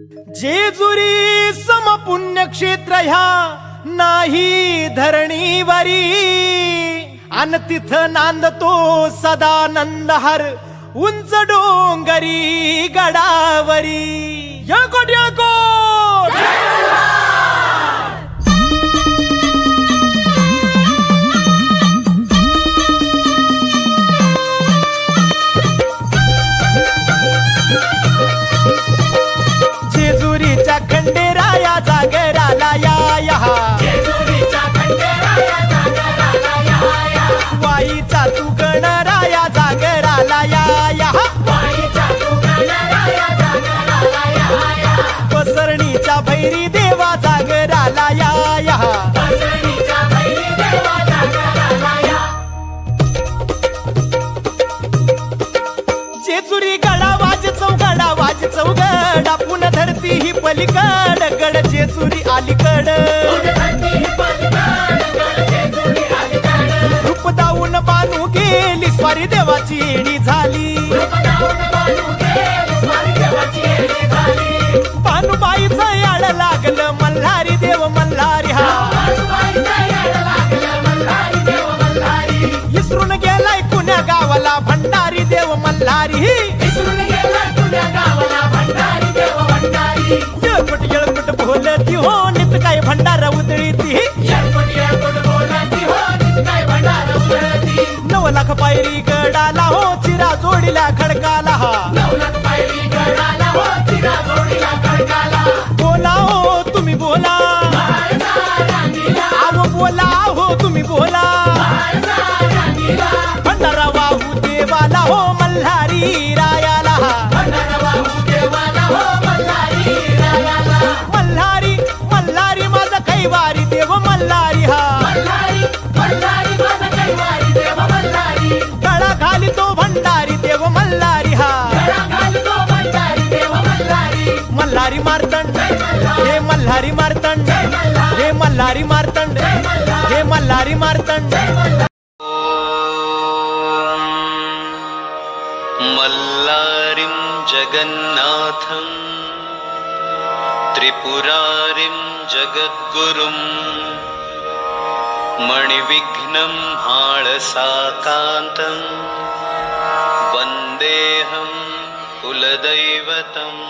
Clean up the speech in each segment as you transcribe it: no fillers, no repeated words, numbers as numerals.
जेजुरी सम पुण्यक्षेत्र ह्या नाही धरणीवरी, अन तिथ नांदतो सदानंद हर उंच डोंगरी गडावरी। येळकोट येळकोट जेजुरीच्या खंडेराया जागराला या, जेजुरीच्या खंडेराया जागराला या, वाईचा तू गणराया जागराला या, वाईचा तू गणराया जागराला या, पसरणीच्या भैरी देवा जागराला या, पसरणीच्या भैरी देवा जागराला या। जेजुरी गडा वाज चौगड आपण धरती ही पलीकड, गड जेजुरी अलीकड, रूप दाऊन बानू गेली स्वारी देवाची येडी झाली, बानूबाईचं याड लागलं मल्हारी देव मल्हारी हा, इसरून गेलाय कुण्या गावाला भंडारी देव मल्हारी, येळकोट बोलती हो नित काय भंडारा उधळीती, 9 लाख पायरी गडाला हो चिरा जोडीला खडकाला हा, बोला हो तुम्ही बोला, आव बोला हो तुम्ही बोला, भंडारा वाहू देवाला हो मल्हारी रायाला, मल्हारी मल्हारी माझा कैवारी देव मल्हारी हा, गळा घाली तो भंडारी देव मल्हारी हा, मल्हारी मार्तंड हे मल्हारी मार्तंड, हे मल्हारी मार्तंड, हे मल्हारी मार्तंड। मल्लारिं जगन्नाथं त्रिपुरारिं जगद्गुरुं मणिविघ्नं हाळसाकान्तं वन्देऽहं कुलदैवतम्।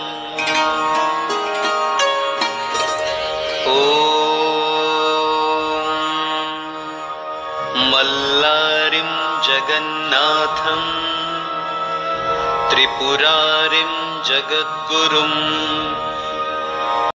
मल्लारिं जगन्नाथं त्रिपुरारिं जगद्गुरुं